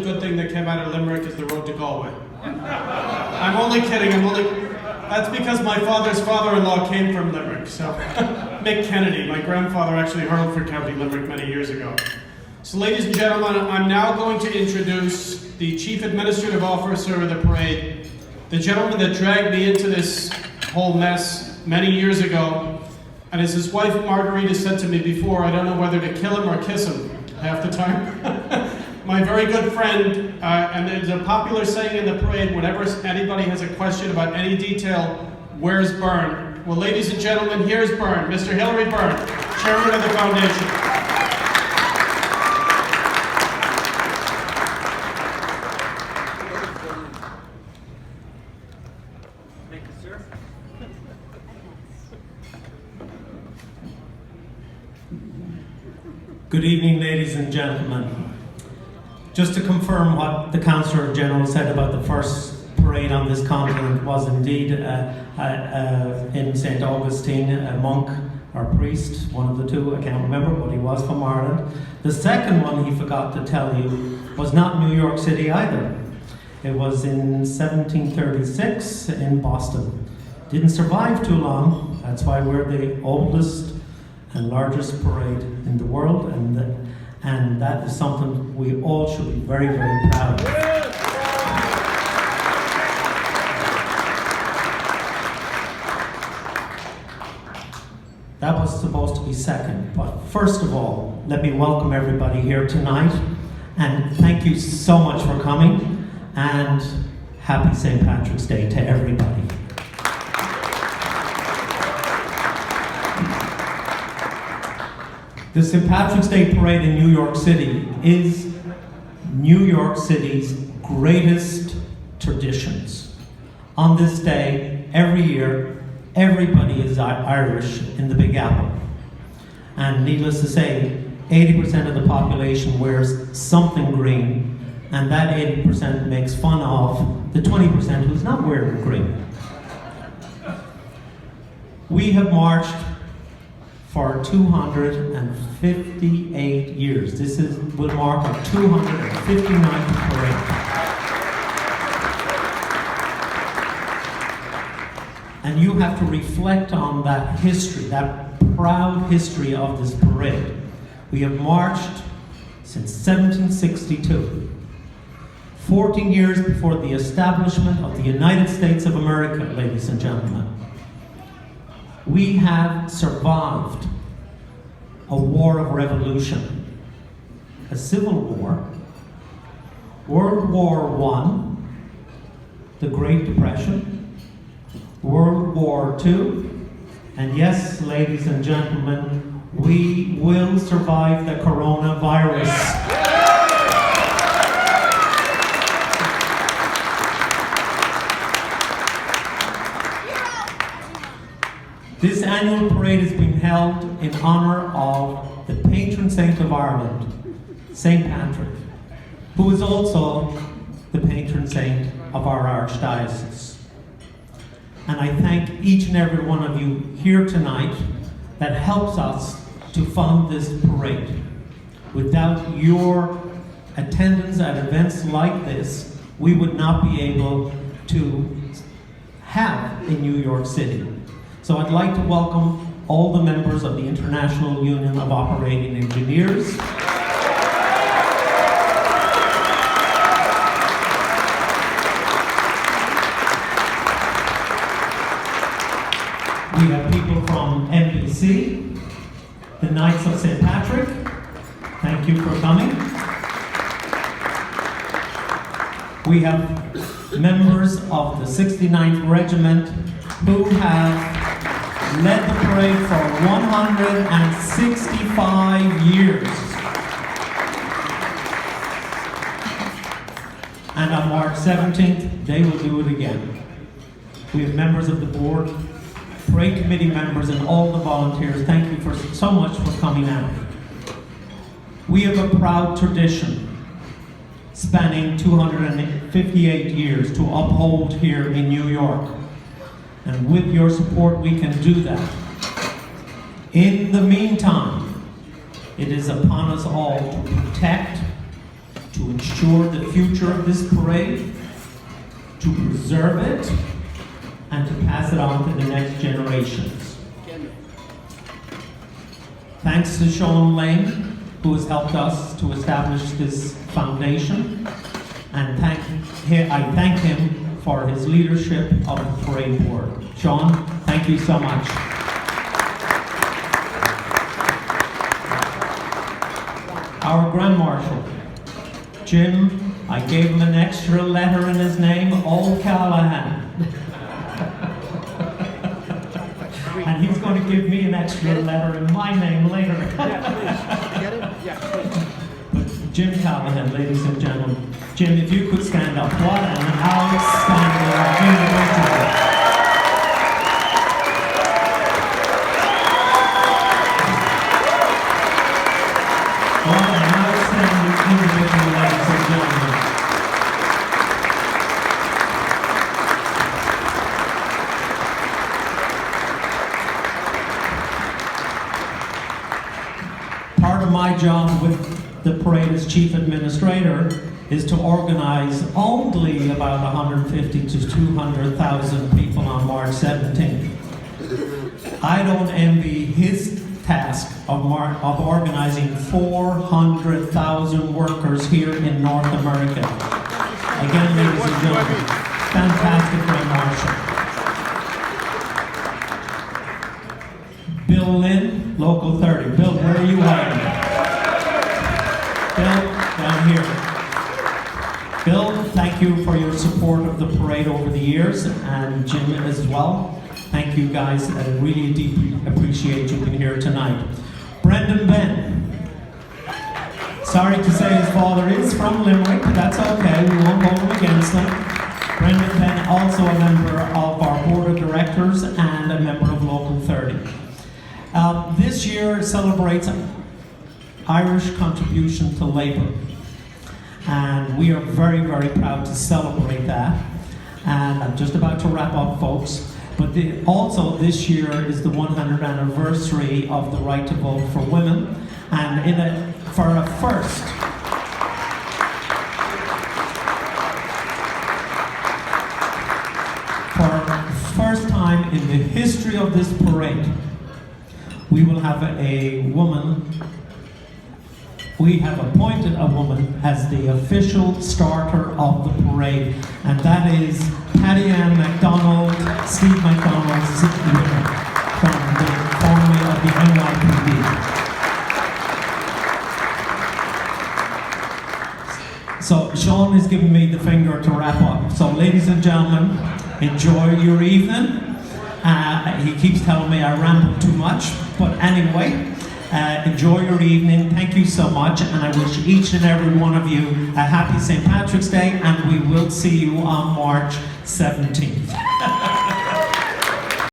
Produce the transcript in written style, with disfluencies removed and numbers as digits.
good thing that came out of Limerick is the road to Galway. I'm only kidding, that's because my father's father-in-law came from Limerick, so Mick Kennedy, my grandfather actually hurled for County Limerick many years ago. So ladies and gentlemen, I'm now going to introduce the Chief Administrative Officer of the parade, the gentleman that dragged me into this whole mess many years ago, and as his wife Margarita said to me before, I don't know whether to kill him or kiss him half the time. My very good friend, and there's a popular saying in the parade, whenever anybody has a question about any detail, where's Byrne? Well, ladies and gentlemen, here's Byrne, Mr. Hilary Byrne, Chairman of the Foundation. Thank you, sir. Good evening, ladies and gentlemen. Just to confirm what the Councillor General said about the first parade on this continent was indeed in St. Augustine, a monk or priest, one of the two, I can't remember, but he was from Ireland. The second one he forgot to tell you was not New York City either. It was in 1736 in Boston. Didn't survive too long, that's why we're the oldest and largest parade in the world, and that is something we all should be very, very proud of. That was supposed to be second, but first of all, let me welcome everybody here tonight, and thank you so much for coming, and happy St. Patrick's Day to everybody. The St. Patrick's Day Parade in New York City is New York City's greatest traditions. On this day, every year, everybody is Irish in the Big Apple. And needless to say, 80% of the population wears something green, and that 80% makes fun of the 20% who's not wearing green. We have marched for 258 years. This will mark our 259th parade. And you have to reflect on that history, that proud history of this parade. We have marched since 1762, 14 years before the establishment of the United States of America, ladies and gentlemen. We have survived a war of revolution, a civil war, World War I, the Great Depression, World War II, and yes, ladies and gentlemen, we will survive the coronavirus. This annual parade is being held in honour of the patron saint of Ireland, St. Patrick, who is also the patron saint of our archdiocese. And I thank each and every one of you here tonight that helps us to fund this parade. Without your attendance at events like this, we would not be able to have a New York City. So I'd like to welcome all the members of the International Union of Operating Engineers. We have people from NBC, the Knights of St. Patrick. Thank you for coming. We have members of the 69th Regiment who have led the parade for 165 years. And on March 17th, they will do it again. We have members of the board, parade committee members, and all the volunteers. Thank you for so much for coming out. We have a proud tradition spanning 258 years to uphold here in New York. And with your support, we can do that. In the meantime, it is upon us all to protect, to ensure the future of this parade, to preserve it, and to pass it on to the next generations. Thanks to Sean Lane, who has helped us to establish this foundation, and I thank him for his leadership of the parade board. Sean, thank you so much. Our Grand Marshal, Jim, I gave him an extra letter in his name, O'Callahan. And he's going to give me an extra letter in my name later. Get it? Yeah, please. Jim Callahan, ladies and gentlemen. Jim, if you could stand up. What an outstanding individual. What an outstanding individual, ladies and gentlemen. Part of my job with the parade as chief administrator is to organize only about 150 to 200,000 people on March 17th. I don't envy his task of organizing 400,000 workers here in North America. Again, ladies and gentlemen, fantastic Grand Marshal. Bill Lynn, Local 30. Bill, where are you hiding? Bill, down here. Bill, thank you for your support of the parade over the years, and Jim as well. Thank you guys, I really deeply appreciate you being here tonight. Brendan Ben. Sorry to say his father is from Limerick, but that's okay, we won't hold him against him. Brendan Ben, also a member of our board of directors and a member of Local 30. This year celebrates Irish contribution to Labour. And we are very, very proud to celebrate that. And I'm just about to wrap up, folks. But also this year is the 100th anniversary of the right to vote for women. And for a first, time in the history of this parade, we will have a woman. We have appointed a woman as the official starter of the parade, and that is Patty Ann MacDonald, Steve MacDonald's winner from the formerly of the NYPD. So Sean is giving me the finger to wrap up. So ladies and gentlemen, enjoy your evening. He keeps telling me I ramble too much, but anyway, enjoy your evening. Thank you so much, and I wish each and every one of you a happy St. Patrick's Day, and we will see you on March 17th.